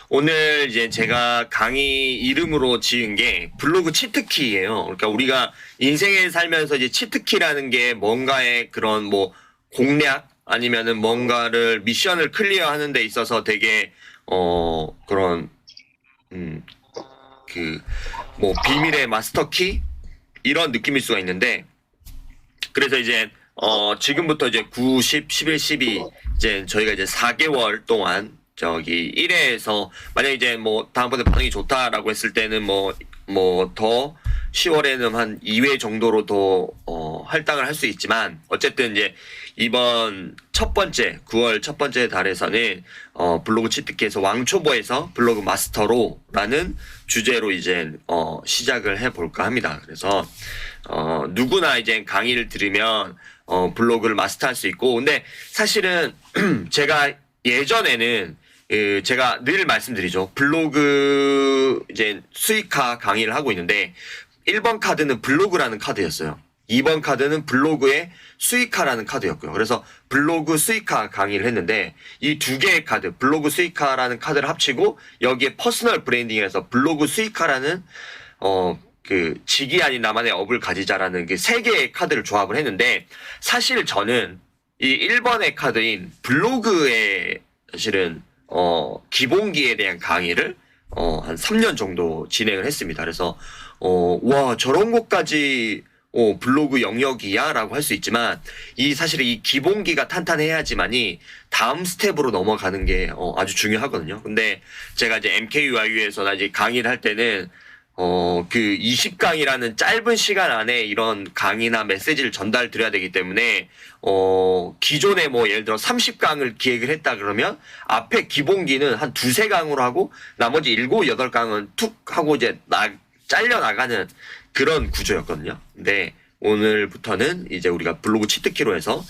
오늘 이제 제가 강의 이름으로 지은 게 블로그 치트키예요. 그러니까 우리가 인생에 살면서 이제 치트키라는 게 뭔가의 그런 뭐 공략 아니면은 뭔가를 미션을 클리어하는 데 있어서 되게 그런 그 뭐 비밀의 마스터키 이런 느낌일 수가 있는데, 그래서 이제 지금부터 이제 9, 10, 11, 12 이제 저희가 이제 4개월 동안 저기 1회에서 만약 이제 뭐 다음번에 반응이 좋다라고 했을 때는 뭐 더 10월에는 한 2회 정도로 더 할당을 할 수 있지만, 어쨌든 이제 이번 첫 번째 9월 첫 번째 달에서는 블로그 치트키에서 왕초보에서 블로그 마스터로라는 주제로 이제 시작을 해 볼까 합니다. 그래서 누구나 이제 강의를 들으면 블로그를 마스터할 수 있고, 근데 사실은 제가 예전에는 제가 늘 말씀드리죠. 블로그 이제 수익화 강의를 하고 있는데 1번 카드는 블로그라는 카드였어요. 2번 카드는 블로그의 수익화라는 카드였고요. 그래서 블로그 수익화 강의를 했는데 이 두 개의 카드, 블로그 수익화라는 카드를 합치고 여기에 퍼스널 브랜딩에서 블로그 수익화라는 그 직이 아닌 나만의 업을 가지자라는 그 세 개의 카드를 조합을 했는데, 사실 저는 이 1번의 카드인 블로그에 사실은 기본기에 대한 강의를 한 3년 정도 진행을 했습니다. 그래서 와, 저런 것까지 블로그 영역이야 라고 할 수 있지만, 사실 이 기본기가 탄탄해야지만이 다음 스텝으로 넘어가는 게 아주 중요하거든요. 근데 제가 이제 MKUIU에서나 이제 강의를 할 때는 그 20강이라는 짧은 시간 안에 이런 강의나 메시지를 전달 드려야 되기 때문에, 기존에 뭐 예를 들어 30강을 기획을 했다 그러면 앞에 기본기는 한 두세 강으로 하고 나머지 7, 8강은 툭 하고 이제 잘려나가는 그런 구조였거든요. 근데 오늘부터는 이제 우리가 블로그 치트키로 해서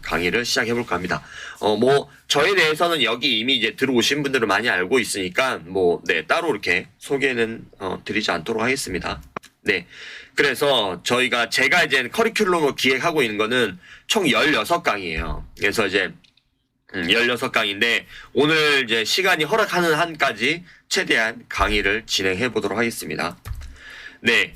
강의를 시작해 볼까 합니다. 뭐 저에 대해서는 여기 이미 이제 들어오신 분들은 많이 알고 있으니까 따로 이렇게 소개는 드리지 않도록 하겠습니다. 네. 그래서 제가 이제 커리큘럼을 기획하고 있는 거는 총 16강이에요. 그래서 이제 16강인데 오늘 이제 시간이 허락하는 한까지 최대한 강의를 진행해 보도록 하겠습니다. 네.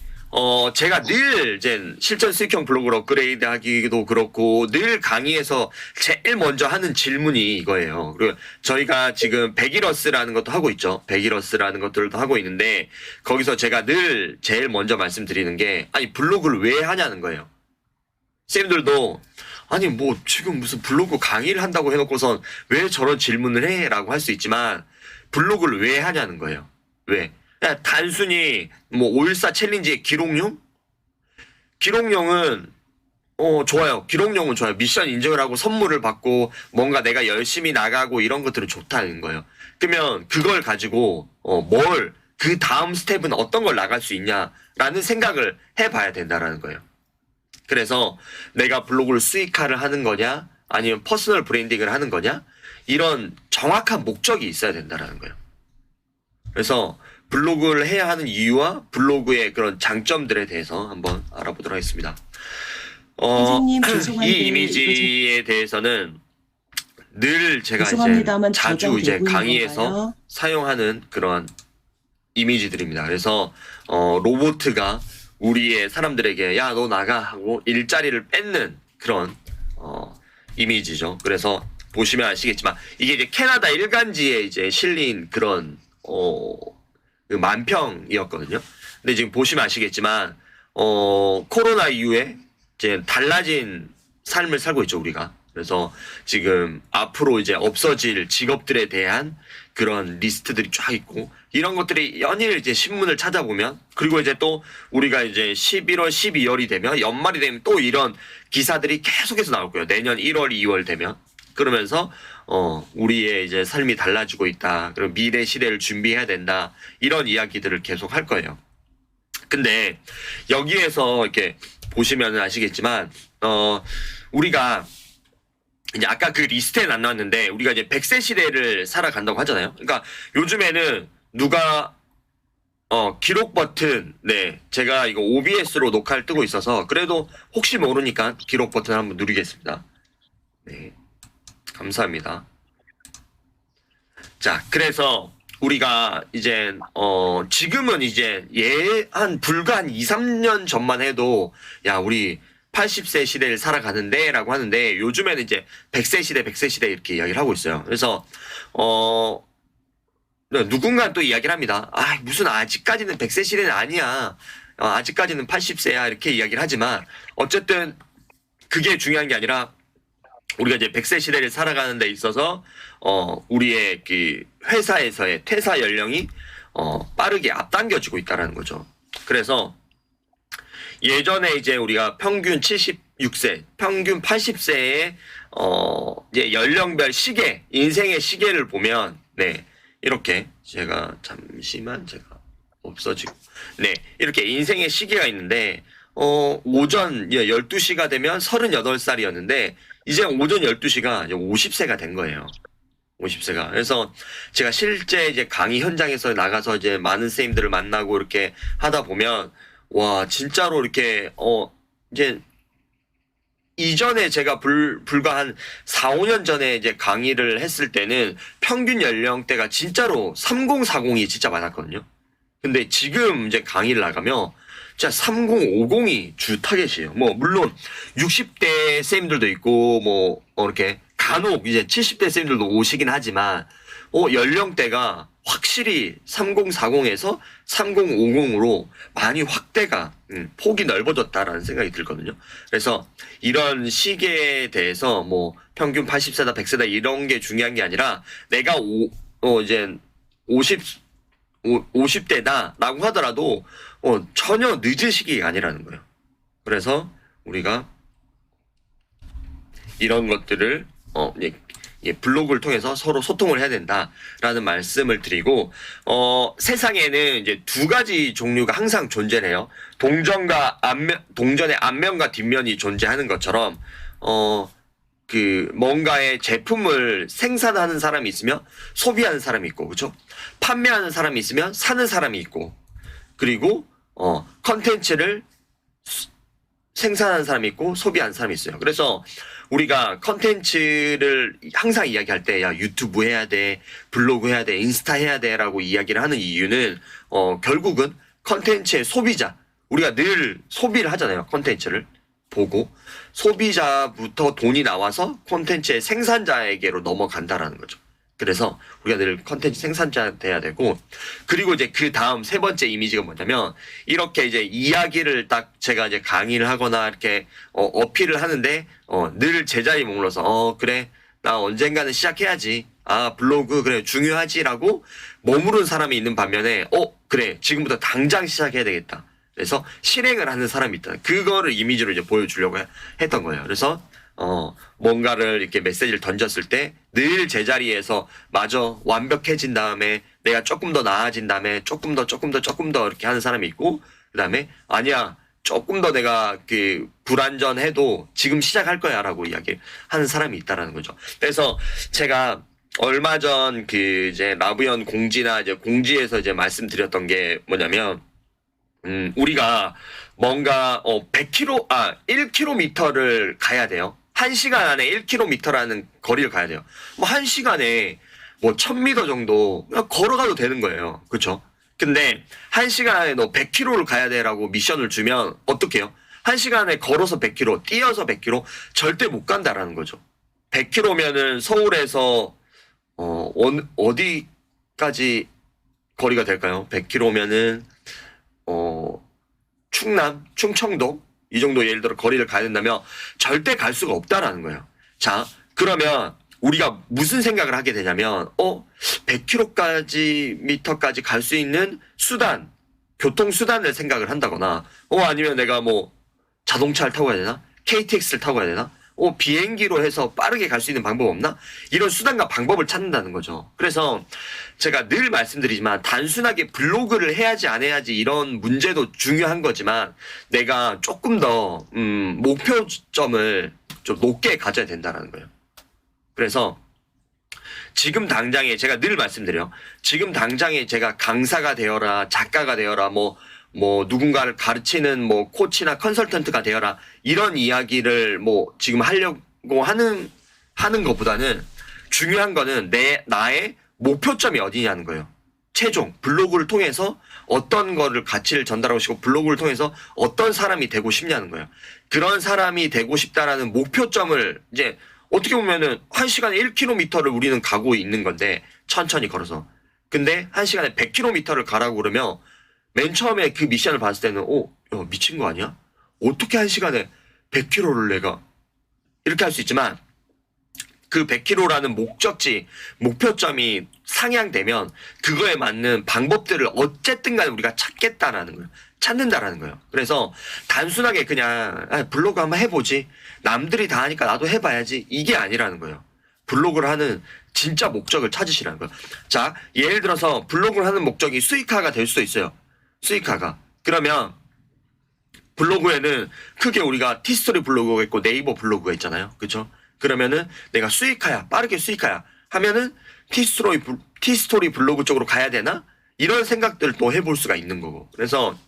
제가 늘 이제 실전 수익형 블로그를 업그레이드 하기도 그렇고 늘 강의에서 제일 먼저 하는 질문이 이거예요. 그리고 저희가 지금 백일어스라는 것도 하고 있죠. 백일어스라는 것들도 하고 있는데 거기서 제가 늘 제일 먼저 말씀드리는 게, 아니 블로그를 왜 하냐는 거예요. 쌤들도 아니 뭐 지금 무슨 블로그 강의를 한다고 해놓고선 왜 저런 질문을 해? 라고 할 수 있지만 블로그를 왜 하냐는 거예요. 왜? 그냥 단순히 뭐 514 챌린지의 기록용? 기록용은 좋아요. 기록용은 좋아요. 미션 인정을 하고 선물을 받고 뭔가 내가 열심히 나가고 이런 것들은 좋다는 거예요. 그러면 그걸 가지고 그 다음 스텝은 어떤 걸 나갈 수 있냐라는 생각을 해봐야 된다라는 거예요. 그래서 내가 블로그를 수익화를 하는 거냐 아니면 퍼스널 브랜딩을 하는 거냐, 이런 정확한 목적이 있어야 된다라는 거예요. 그래서 블로그를 해야 하는 이유와 블로그의 그런 장점들에 대해서 한번 알아보도록 하겠습니다. 선생님, 죄송한데 이 이미지에 대해서는 늘 제가 죄송합니다만 이제 자주 저장 이제 되고 있는 강의에서 건가요? 사용하는 그런 이미지들입니다. 그래서 로보트가 우리의 사람들에게 야, 너 나가 하고 일자리를 뺏는 그런 이미지죠. 그래서 보시면 아시겠지만 이게 이제 캐나다 일간지에 이제 실린 그런 그 만평이었거든요. 근데 지금 보시면 아시겠지만 코로나 이후에 이제 달라진 삶을 살고 있죠, 우리가. 그래서 지금 앞으로 이제 없어질 직업들에 대한 그런 리스트들이 쫙 있고, 이런 것들이 연일 이제 신문을 찾아보면, 그리고 이제 또 우리가 이제 11월, 12월이 되면, 연말이 되면 또 이런 기사들이 계속해서 나올 거예요. 내년 1월, 2월 되면. 그러면서 우리의 이제 삶이 달라지고 있다. 그리고 미래 시대를 준비해야 된다. 이런 이야기들을 계속 할 거예요. 근데 여기에서 이렇게 보시면 아시겠지만 우리가 이제 아까 그 리스트에 안 나왔는데 우리가 이제 100세 시대를 살아간다고 하잖아요. 그러니까 요즘에는 누가 기록 버튼, 제가 이거 OBS로 녹화를 뜨고 있어서 그래도 혹시 모르니까 기록 버튼 한번 누르겠습니다. 네. 감사합니다. 자, 그래서 우리가 이제 지금은 이제 불과 한 2, 3년 전만 해도 야 우리 80세 시대를 살아가는데 라고 하는데 요즘에는 이제 100세 시대 100세 시대 이렇게 이야기를 하고 있어요. 그래서 누군가 또 이야기를 합니다. 아 무슨 아직까지는 100세 시대는 아니야. 아직까지는 80세야 이렇게 이야기를 하지만 어쨌든 그게 중요한 게 아니라 우리가 이제 100세 시대를 살아가는 데 있어서 우리의 그 회사에서의 퇴사 연령이 빠르게 앞당겨지고 있다라는 거죠. 그래서 예전에 이제 우리가 평균 76세, 평균 80세의 이제 연령별 시계, 인생의 시계를 보면 네 이렇게 제가 잠시만 제가 없어지고 네 이렇게 인생의 시계가 있는데 오전 12시가 되면 38살이었는데 이제 오전 12시가 이제 50세가 된 거예요. 50세가. 그래서 제가 실제 이제 강의 현장에서 나가서 이제 많은 선생님들을 만나고 이렇게 하다 보면 와 진짜로 이렇게 이제 이전에 제가 불과 한 4, 5년 전에 이제 강의를 했을 때는 평균 연령대가 진짜로 3040이 진짜 많았거든요. 근데 지금 이제 강의를 나가면 진짜 3050이 주 타겟이에요. 뭐 물론 60대 쌤들도 있고 뭐 이렇게 간혹 이제 70대 쌤들도 오시긴 하지만 연령대가 확실히 3040에서 3050으로 많이 확대가 폭이 넓어졌다라는 생각이 들거든요. 그래서 이런 시기에 대해서 뭐 평균 80세다 100세다 이런 게 중요한 게 아니라 내가 이제 50대다라고 하더라도 전혀 늦은 시기가 아니라는 거예요. 그래서 우리가 이런 것들을 블로그를 통해서 서로 소통을 해야 된다라는 말씀을 드리고 세상에는 이제 두 가지 종류가 항상 존재를 해요. 동전의 앞면과 뒷면이 존재하는 것처럼 그 뭔가의 제품을 생산하는 사람이 있으면 소비하는 사람이 있고 그렇죠? 판매하는 사람이 있으면 사는 사람이 있고 그리고 컨텐츠를 생산하는 사람이 있고 소비하는 사람이 있어요. 그래서 우리가 컨텐츠를 항상 이야기할 때 야 유튜브 해야 돼, 블로그 해야 돼, 인스타 해야 돼라고 이야기를 하는 이유는 결국은 컨텐츠의 소비자 우리가 늘 소비를 하잖아요. 컨텐츠를 보고 소비자부터 돈이 나와서 콘텐츠의 생산자에게로 넘어간다라는 거죠. 그래서 우리가 늘 콘텐츠 생산자 돼야 되고 그리고 이제 그 다음 세 번째 이미지가 뭐냐면 이렇게 이제 이야기를 딱 제가 이제 강의를 하거나 이렇게 어필을 하는데 늘 제자리에 머물러서 그래 나 언젠가는 시작해야지 블로그 그래 중요하지라고 머무른 사람이 있는 반면에 그래 지금부터 당장 시작해야 되겠다. 그래서 실행을 하는 사람이 있다. 그거를 이미지로 이제 보여주려고 했던 거예요. 그래서 뭔가를 이렇게 메시지를 던졌을 때 늘 제자리에서 마저 완벽해진 다음에 내가 조금 더 나아진 다음에 조금 더 이렇게 하는 사람이 있고 그 다음에 아니야 조금 더 내가 그 불안전해도 지금 시작할 거야 라고 이야기하는 사람이 있다라는 거죠. 그래서 제가 얼마 전 그 이제 라브연 공지나 이제 공지에서 이제 말씀드렸던 게 뭐냐면 우리가 뭔가 1km를 가야 돼요. 1시간 안에 1km라는 거리를 가야 돼요. 뭐 1시간에 뭐 1000m 정도 그냥 걸어가도 되는 거예요. 그렇죠? 근데 1시간 안에 너 100km를 가야 돼라고 미션을 주면 어떡해요? 1시간 안에 걸어서 100km, 뛰어서 100km 절대 못 간다라는 거죠. 100km면은 서울에서 어디까지 거리가 될까요? 100km면은 충남, 충청도 이 정도 예를 들어 거리를 가야 된다면 절대 갈 수가 없다라는 거예요. 자, 그러면 우리가 무슨 생각을 하게 되냐면 100km까지 갈 수 있는 수단, 교통수단을 생각을 한다거나 아니면 내가 뭐 자동차를 타고 가야 되나? KTX를 타고 가야 되나? 비행기로 해서 빠르게 갈 수 있는 방법 없나? 이런 수단과 방법을 찾는다는 거죠. 그래서 제가 늘 말씀드리지만 단순하게 블로그를 해야지 안 해야지 이런 문제도 중요한 거지만 내가 조금 더 목표점을 좀 높게 가져야 된다는 거예요. 그래서 지금 당장에 제가 늘 말씀드려요. 지금 당장에 제가 강사가 되어라, 작가가 되어라, 뭐 누군가를 가르치는 뭐 코치나 컨설턴트가 되어라 이런 이야기를 뭐 지금 하려고 하는 것보다는 중요한 거는 나의 목표점이 어디냐는 거예요. 최종 블로그를 통해서 어떤 거를 가치를 전달하고 싶고 블로그를 통해서 어떤 사람이 되고 싶냐는 거예요. 그런 사람이 되고 싶다라는 목표점을 이제 어떻게 보면은 1시간에 1km를 우리는 가고 있는 건데 천천히 걸어서. 근데 1시간에 100km를 가라고 그러면 맨 처음에 그 미션을 봤을 때는 야, 미친 거 아니야? 어떻게 1시간에 100km를 내가 이렇게 할 수 있지만 그 100km라는 목적지, 목표점이 상향되면 그거에 맞는 방법들을 어쨌든 간에 우리가 찾겠다라는 거예요. 찾는다라는 거예요. 그래서 단순하게 그냥 블로그 한번 해보지. 남들이 다 하니까 나도 해봐야지. 이게 아니라는 거예요. 블로그를 하는 진짜 목적을 찾으시라는 거예요. 자, 예를 들어서 블로그를 하는 목적이 수익화가 될 수도 있어요. 수익화가. 그러면 블로그에는 크게 우리가 티스토리 블로그가 있고 네이버 블로그가 있잖아요. 그렇죠? 그러면은 내가 수익화야, 빠르게 수익화야 하면은 티스토리 블로그 쪽으로 가야 되나? 이런 생각들을 또 해볼 수가 있는 거고. 그래서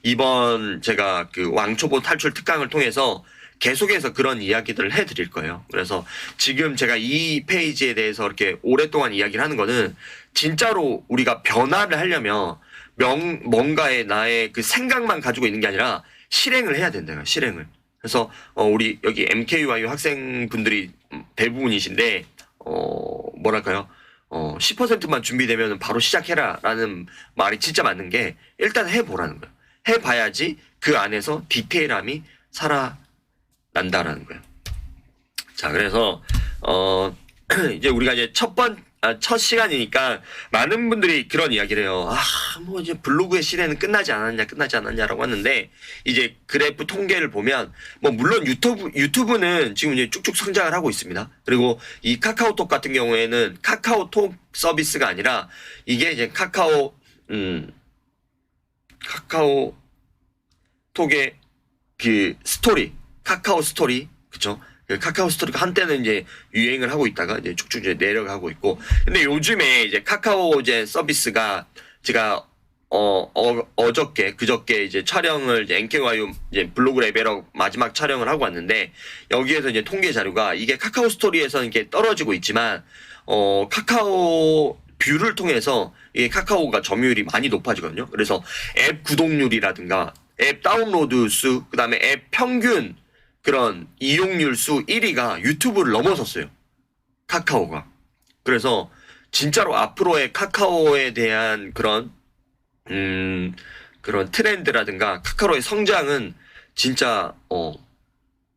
이번 제가 그 왕초보 탈출 특강을 통해서 계속해서 그런 이야기들을 해드릴 거예요. 그래서 지금 제가 이 페이지에 대해서 이렇게 오랫동안 이야기를 하는 거는 진짜로 우리가 변화를 하려면 뭔가의 나의 그 생각만 가지고 있는 게 아니라 실행을 해야 된다요. 실행을. 그래서 우리 여기 MKYU 학생분들이 대부분이신데 뭐랄까요? 10%만 준비되면 바로 시작해라라는 말이 진짜 맞는 게 일단 해보라는 거예요. 해봐야지 그 안에서 디테일함이 살아난다라는 거예요. 자, 그래서 이제 우리가 이제 첫 시간이니까 많은 분들이 그런 이야기를 해요. 뭐 이제 블로그의 시대는 끝나지 않았냐라고 하는데 이제 그래프 통계를 보면 뭐 물론 유튜브는 지금 이제 쭉쭉 성장을 하고 있습니다. 그리고 이 카카오톡 같은 경우에는 카카오톡 서비스가 아니라 이게 이제 카카오톡의 그 스토리, 카카오 스토리, 그쵸? 카카오 스토리가 한때는 이제 유행을 하고 있다가 이제 쭉쭉 이제 내려가고 있고. 근데 요즘에 이제 카카오 이제 서비스가 제가 그저께 이제 촬영을 이제 NKYU 이제 블로그 레벨업 마지막 촬영을 하고 왔는데 여기에서 이제 통계 자료가 이게 카카오 스토리에서는 이게 떨어지고 있지만 카카오 뷰를 통해서 이게 카카오가 점유율이 많이 높아지거든요. 그래서 앱 구독률이라든가 앱 다운로드 수, 그다음에 앱 평균 그런 이용률 수 1위가 유튜브를 넘어섰어요. 카카오가. 그래서 진짜로 앞으로의 카카오에 대한 그런 트렌드라든가 카카오의 성장은 진짜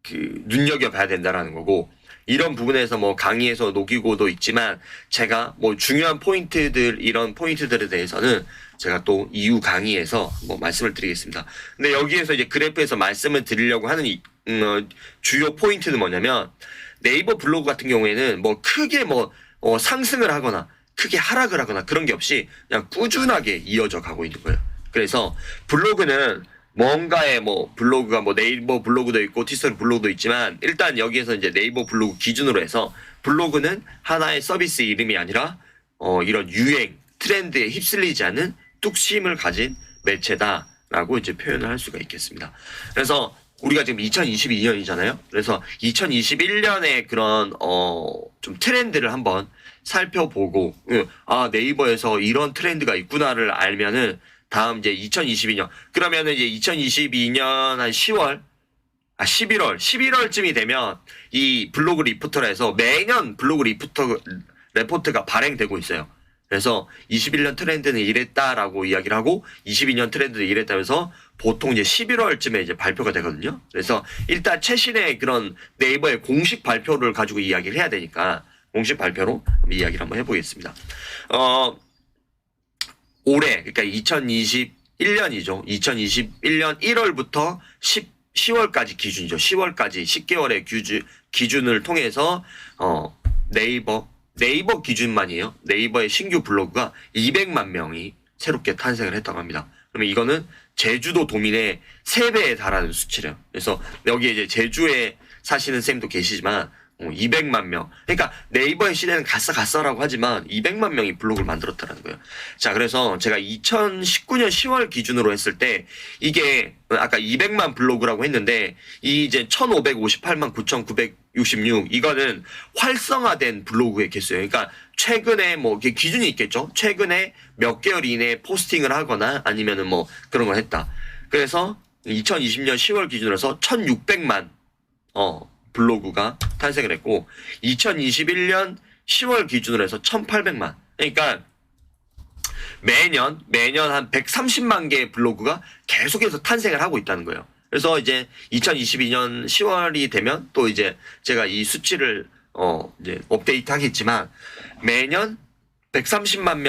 눈여겨봐야 된다라는 거고, 이런 부분에서 뭐 강의에서 녹이고도 있지만 제가 뭐 중요한 이런 포인트들에 대해서는 제가 또 이후 강의에서 뭐 말씀을 드리겠습니다. 근데 여기에서 이제 그래프에서 말씀을 드리려고 하는 주요 포인트는 뭐냐면, 네이버 블로그 같은 경우에는 뭐 크게 상승을 하거나 크게 하락을 하거나 그런 게 없이 그냥 꾸준하게 이어져 가고 있는 거예요. 그래서 블로그는 뭔가의 블로그가 네이버 블로그도 있고 티스토리 블로그도 있지만, 일단 여기에서 이제 네이버 블로그 기준으로 해서 블로그는 하나의 서비스 이름이 아니라 이런 유행 트렌드에 휩쓸리지 않는 뚝심을 가진 매체다라고 이제 표현을 할 수가 있겠습니다. 그래서 우리가 지금 2022년이잖아요. 그래서 2021년의 그런 좀 트렌드를 한번 살펴보고, 네이버에서 이런 트렌드가 있구나를 알면은 다음 이제 2022년, 그러면은 이제 2022년 한 11월쯤이 되면 이 블로그 리포터라 해서 매년 블로그 레포트가 발행되고 있어요. 그래서 21년 트렌드는 이랬다라고 이야기를 하고 22년 트렌드는 이랬다면서 보통 이제 11월쯤에 이제 발표가 되거든요. 그래서 일단 최신의 그런 네이버의 공식 발표를 가지고 이야기를 해야 되니까 공식 발표로 이야기를 한번 해보겠습니다. 올해, 그러니까 2021년이죠. 2021년 1월부터 10월까지 기준이죠. 10월까지 10개월의 기준을 통해서 네이버 기준만이에요. 네이버의 신규 블로그가 200만 명이 새롭게 탄생을 했다고 합니다. 그러면 이거는 제주도 도민의 3배에 달하는 수치래요. 그래서 여기에 이제 제주에 사시는 쌤도 계시지만 200만 명. 그러니까 네이버의 시대는 갔어라고 하지만 200만 명이 블로그를 만들었다는 거예요. 자, 그래서 제가 2019년 10월 기준으로 했을 때 이게 아까 200만 블로그라고 했는데 이 이제 1558만 366 이거는 활성화된 블로그의 개수예요. 그러니까 최근에 뭐 이게 기준이 있겠죠. 최근에 몇 개월 이내에 포스팅을 하거나 아니면은 뭐 그런 걸 했다. 그래서 2020년 10월 기준으로 해서 1600만 블로그가 탄생을 했고 2021년 10월 기준으로 해서 1800만. 그러니까 매년 한 130만 개의 블로그가 계속해서 탄생을 하고 있다는 거예요. 그래서 이제 2022년 10월이 되면 또 이제 제가 이 수치를 이제 업데이트 하겠지만 매년 130만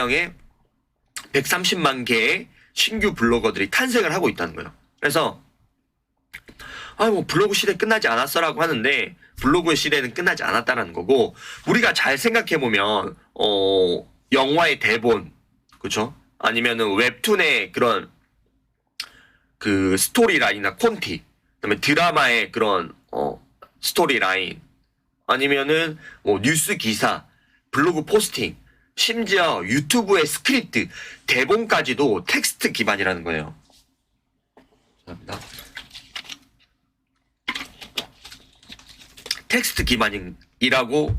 개의 신규 블로거들이 탄생을 하고 있다는 거예요. 그래서 뭐 블로그 시대 끝나지 않았어라고 하는데 블로그의 시대는 끝나지 않았다라는 거고 우리가 잘 생각해 보면 영화의 대본 그렇죠? 아니면은 웹툰의 그런 그 스토리라인이나 콘티, 그다음에 드라마의 그런 스토리라인, 아니면은 뭐 뉴스 기사, 블로그 포스팅, 심지어 유튜브의 스크립트, 대본까지도 텍스트 기반이라는 거예요. 감사합니다. 텍스트 기반이라고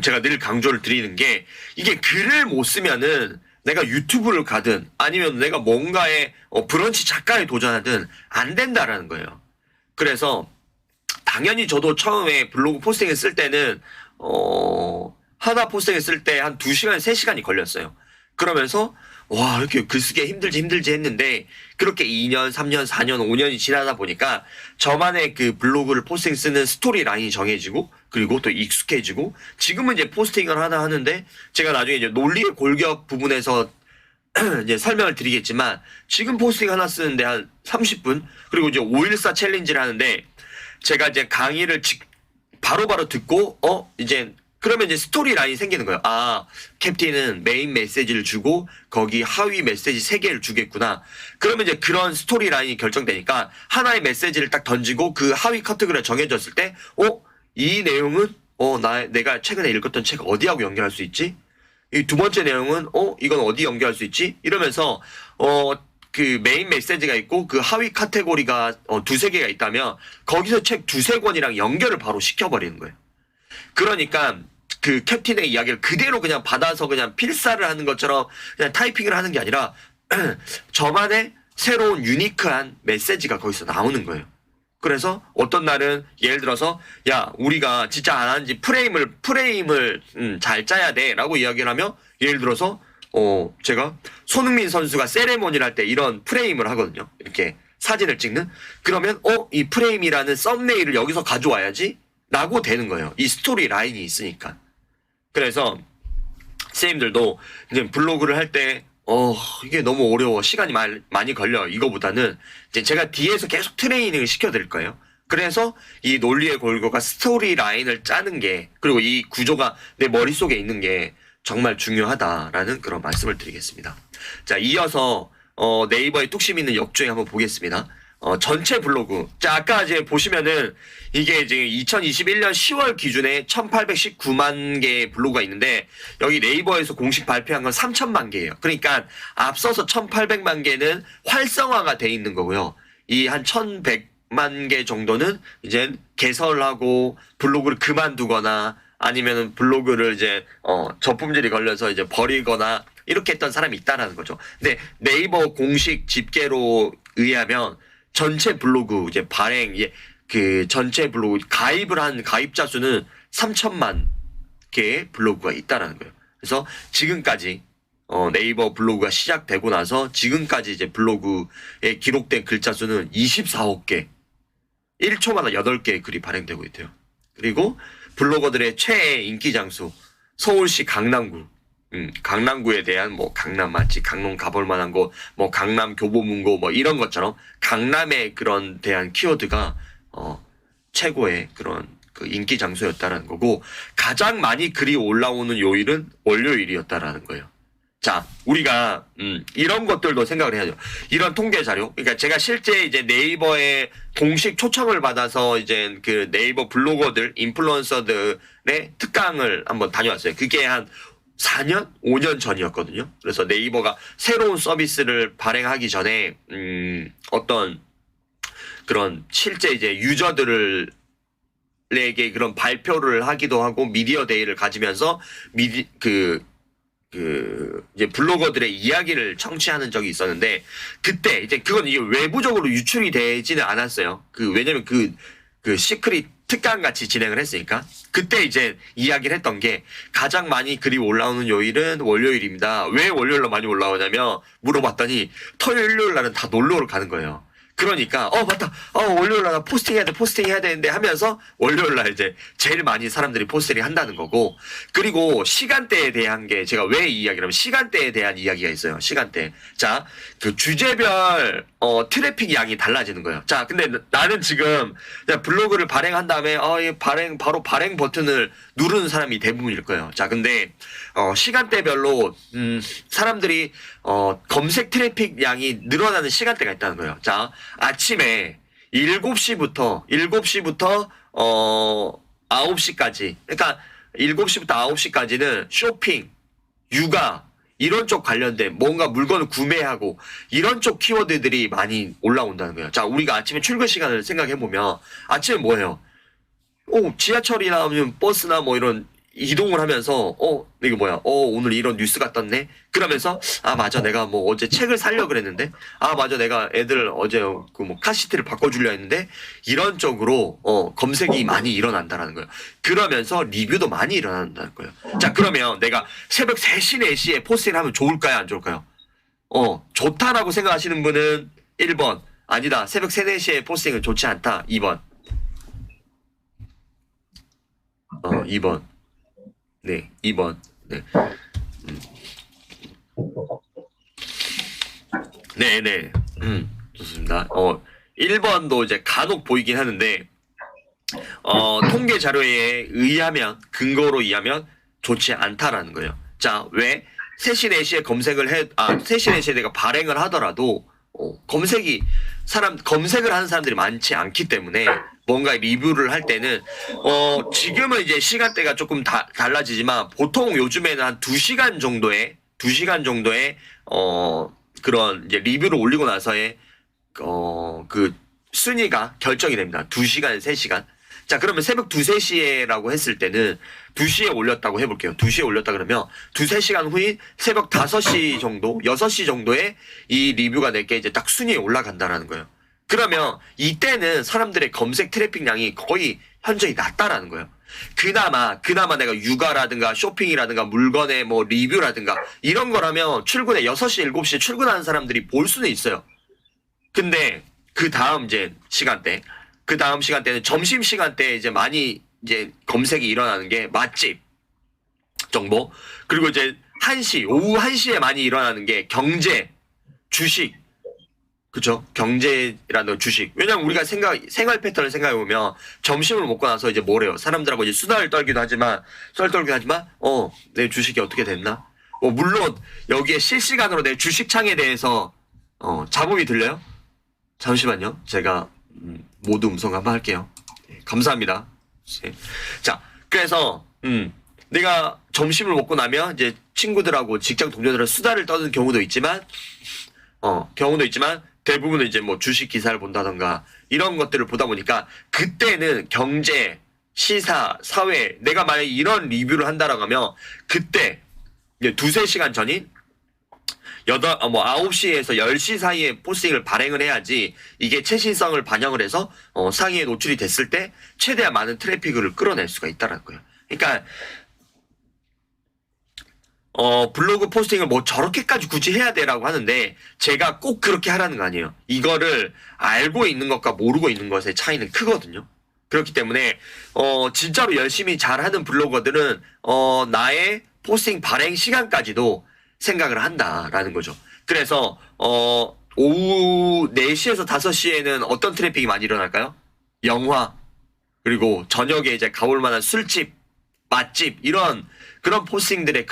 제가 늘 강조를 드리는 게 이게 글을 못 쓰면은 내가 유튜브를 가든 아니면 내가 뭔가에 브런치 작가에 도전하든 안 된다라는 거예요. 그래서 당연히 저도 처음에 블로그 포스팅을 쓸 때는 하나 포스팅을 쓸 때 한 2시간, 3시간이 걸렸어요. 그러면서 와 이렇게 글쓰기 힘들지 했는데 그렇게 2년, 3년, 4년, 5년이 지나다 보니까 저만의 그 블로그를 포스팅 쓰는 스토리 라인이 정해지고 그리고 또 익숙해지고 지금은 이제 포스팅을 하나 하는데 제가 나중에 이제 논리의 골격 부분에서 이제 설명을 드리겠지만 지금 포스팅 하나 쓰는데 한 30분 그리고 이제 514 챌린지를 하는데 제가 이제 강의를 바로바로 듣고 이제 그러면 이제 스토리 라인이 생기는 거예요. 아, 캡틴은 메인 메시지를 주고 거기 하위 메시지 3개를 주겠구나. 그러면 이제 그런 스토리 라인이 결정되니까 하나의 메시지를 딱 던지고 그 하위 카테고리가 정해졌을 때 이 내용은 내가 최근에 읽었던 책 어디하고 연결할 수 있지? 이 두 번째 내용은 이건 어디 연결할 수 있지? 이러면서 그 메인 메시지가 있고 그 하위 카테고리가 2-3개가 있다면 거기서 책 2-3권이랑 연결을 바로 시켜버리는 거예요. 그러니까 그 캡틴의 이야기를 그대로 그냥 받아서 그냥 필사를 하는 것처럼 그냥 타이핑을 하는 게 아니라 저만의 새로운 유니크한 메시지가 거기서 나오는 거예요. 그래서 어떤 날은 예를 들어서 야 우리가 진짜 안 하는지 프레임을 잘 짜야 돼 라고 이야기를 하면 예를 들어서 제가 손흥민 선수가 세레모니를 할 때 이런 프레임을 하거든요. 이렇게 사진을 찍는 그러면 이 프레임이라는 썸네일을 여기서 가져와야지 라고 되는 거예요. 이 스토리 라인이 있으니까. 그래서 선생님들도 이제 블로그를 할 때 이게 너무 어려워 시간이 많이 걸려 이거보다는 이제 제가 뒤에서 계속 트레이닝을 시켜드릴 거예요. 그래서 이 논리의 골고가 스토리 라인을 짜는 게 그리고 이 구조가 내 머릿속에 있는 게 정말 중요하다라는 그런 말씀을 드리겠습니다. 자, 이어서 네이버에 뚝심 있는 역주행 한번 보겠습니다. 전체 블로그. 자, 아까 이제 보시면은 이게 이제 2021년 10월 기준에 1819만 개의 블로그가 있는데 여기 네이버에서 공식 발표한 건 3천만 개예요. 그러니까 앞서서 1800만 개는 활성화가 돼 있는 거고요. 이 한 1100만 개 정도는 이제 개설하고 블로그를 그만두거나 아니면은 블로그를 이제 저품질이 걸려서 이제 버리거나 이렇게 했던 사람이 있다라는 거죠. 근데 네이버 공식 집계로 의하면 전체 블로그 이제 그 전체 블로그 가입을 한 가입자 수는 3천만 개의 블로그가 있다라는 거예요. 그래서 지금까지 네이버 블로그가 시작되고 나서 지금까지 이제 블로그에 기록된 글자 수는 24억 개, 1초마다 8개의 글이 발행되고 있대요. 그리고 블로거들의 최애 인기 장소 서울시 강남구. 강남구에 대한 뭐 강남 맛집, 강남 가볼 만한 곳, 뭐 강남 교보문고 뭐 이런 것처럼 강남에 그런 대한 키워드가 최고의 그런 그 인기 장소였다라는 거고 가장 많이 글이 올라오는 요일은 월요일이었다라는 거예요. 자, 우리가 이런 것들도 생각을 해야죠. 이런 통계 자료. 그러니까 제가 실제 이제 네이버에 공식 초청을 받아서 이제 그 네이버 블로거들, 인플루언서들의 특강을 한번 다녀왔어요. 그게 한 4년, 5년 전이었거든요. 그래서 네이버가 새로운 서비스를 발행하기 전에 어떤 그런 실제 이제 유저들을 사람들에게 그런 발표를 하기도 하고 미디어 데이를 가지면서 이제 블로거들의 이야기를 청취하는 적이 있었는데, 그때 이제 그건 이게 외부적으로 유출이 되지는 않았어요. 왜냐면 시크릿 특강 같이 진행을 했으니까. 그때 이제 이야기를 했던 게, 가장 많이 글이 올라오는 요일은 월요일입니다. 왜 월요일로 많이 올라오냐면 물어봤더니 토요일, 일요일 날은 다 놀러를 가는 거예요. 그러니까 맞다, 월요일 날 포스팅 해야 되는데 하면서 월요일 날 이제 제일 많이 사람들이 포스팅을 한다는 거고, 그리고 시간대에 대한 게, 제가 왜 이 이야기를 하면 시간대에 대한 이야기가 있어요. 시간대. 자, 주제별 트래픽 양이 달라지는 거예요. 자, 근데 나는 지금 블로그를 발행한 다음에 바로 발행 버튼을 누르는 사람이 대부분일 거예요. 자, 근데 시간대별로 사람들이 검색 트래픽 양이 늘어나는 시간대가 있다는 거예요. 자, 아침에 7시부터 9시까지, 그러니까 7시부터 9시까지는 쇼핑, 육아, 이런 쪽 관련된 뭔가 물건을 구매하고 이런 쪽 키워드들이 많이 올라온다는 거예요. 자, 우리가 아침에 출근 시간을 생각해보면 아침에 뭐예요? 지하철이나 아니면 버스나 뭐 이런 이동을 하면서 이게 뭐야? 오늘 이런 뉴스가 떴네. 그러면서 맞아, 내가 뭐 어제 책을 사려고 그랬는데, 맞아, 내가 애들 어제 카시트를 바꿔주려 했는데, 이런 쪽으로 검색이 많이 일어난다라는 거예요. 그러면서 리뷰도 많이 일어난다는 거예요. 자, 그러면 내가 새벽 3시 4시에 포스팅을 하면 좋을까요, 안 좋을까요? 좋다라고 생각하시는 분은 1번, 아니다, 새벽 3, 4시에 포스팅은 좋지 않다, 2번. 2번. 네, 2번. 네. 네네. 좋습니다. 1번도 이제 간혹 보이긴 하는데, 통계 자료에 의하면, 근거로 의하면 좋지 않다라는 거예요. 자, 왜? 3시, 4시에 3시, 4시에 내가 발행을 하더라도, 검색을 하는 사람들이 많지 않기 때문에, 뭔가 리뷰를 할 때는, 지금은 이제 시간대가 조금 달라지지만, 보통 요즘에는 한 2시간 정도의, 그런 이제 리뷰를 올리고 나서의, 순위가 결정이 됩니다. 2시간, 3시간. 자, 그러면 새벽 2, 3시에라고 했을 때는 2시에 올렸다고 해볼게요. 2시에 올렸다 그러면 2, 3시간 후인 새벽 5시 정도, 6시 정도에 이 리뷰가 내게 이제 딱 순위에 올라간다라는 거예요. 그러면 이때는 사람들의 검색 트래픽량이 거의 현저히 낮다라는 거예요. 그나마 내가 육아라든가 쇼핑이라든가 물건의 뭐 리뷰라든가 이런 거라면 출근에 6시, 7시에 출근하는 사람들이 볼 수는 있어요. 근데 그 다음 시간대는 점심 시간대에 이제 많이 이제 검색이 일어나는 게 맛집 정보, 그리고 이제 오후 1시에 많이 일어나는 게 경제, 주식. 그쵸? 경제라는 주식. 왜냐면 우리가 생활 패턴을 생각해보면 점심을 먹고 나서 이제 뭐래요? 사람들하고 이제 수다를 떨기도 하지만, 내 주식이 어떻게 됐나? 물론 여기에 실시간으로 내 주식창에 대해서 잡음이 들려요? 잠시만요. 제가 모두 음성 한번 할게요. 감사합니다. 자, 그래서 내가 점심을 먹고 나면 이제 친구들하고 직장 동료들하고 수다를 떠는 경우도 있지만 대부분은 이제 뭐 주식 기사를 본다던가 이런 것들을 보다 보니까, 그때는 경제, 시사, 사회, 내가 만약에 이런 리뷰를 한다라고 하면 그때 이제 2, 3시간 전인 9시에서 10시 사이에 포스팅을 발행을 해야지 이게 최신성을 반영을 해서 상위에 노출이 됐을 때 최대한 많은 트래픽을 끌어낼 수가 있다는 거예요. 그러니까 블로그 포스팅을 뭐 저렇게까지 굳이 해야 돼라고 하는데, 제가 꼭 그렇게 하라는 거 아니에요. 이거를 알고 있는 것과 모르고 있는 것의 차이는 크거든요. 그렇기 때문에 진짜로 열심히 잘하는 블로거들은 나의 포스팅 발행 시간까지도 생각을 한다라는 거죠. 그래서 오후 4시에서 5시에는 어떤 트래픽이 많이 일어날까요? 영화, 그리고 저녁에 이제 가볼 만한 술집, 맛집, 이런 그런 포스팅들의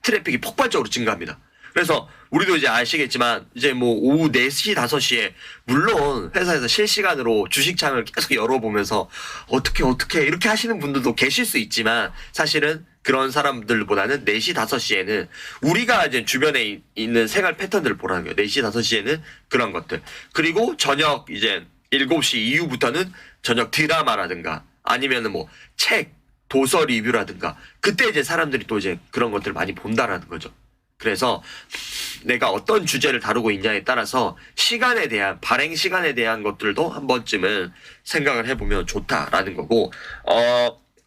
트래픽이 폭발적으로 증가합니다. 그래서 우리도 이제 아시겠지만 이제 뭐 오후 4시, 5시에 물론 회사에서 실시간으로 주식창을 계속 열어보면서 어떻게 이렇게 하시는 분들도 계실 수 있지만, 사실은 그런 사람들보다는 4시, 5시에는 우리가 이제 주변에 있는 생활 패턴들을 보라는 거예요. 4시, 5시에는 그런 것들. 그리고 저녁 이제 7시 이후부터는 저녁 드라마라든가 아니면은 뭐 책, 도서 리뷰라든가 그때 이제 사람들이 또 이제 그런 것들을 많이 본다라는 거죠. 그래서 내가 어떤 주제를 다루고 있냐에 따라서 시간에 대한 발행 시간에 대한 것들도 한 번쯤은 생각을 해보면 좋다라는 거고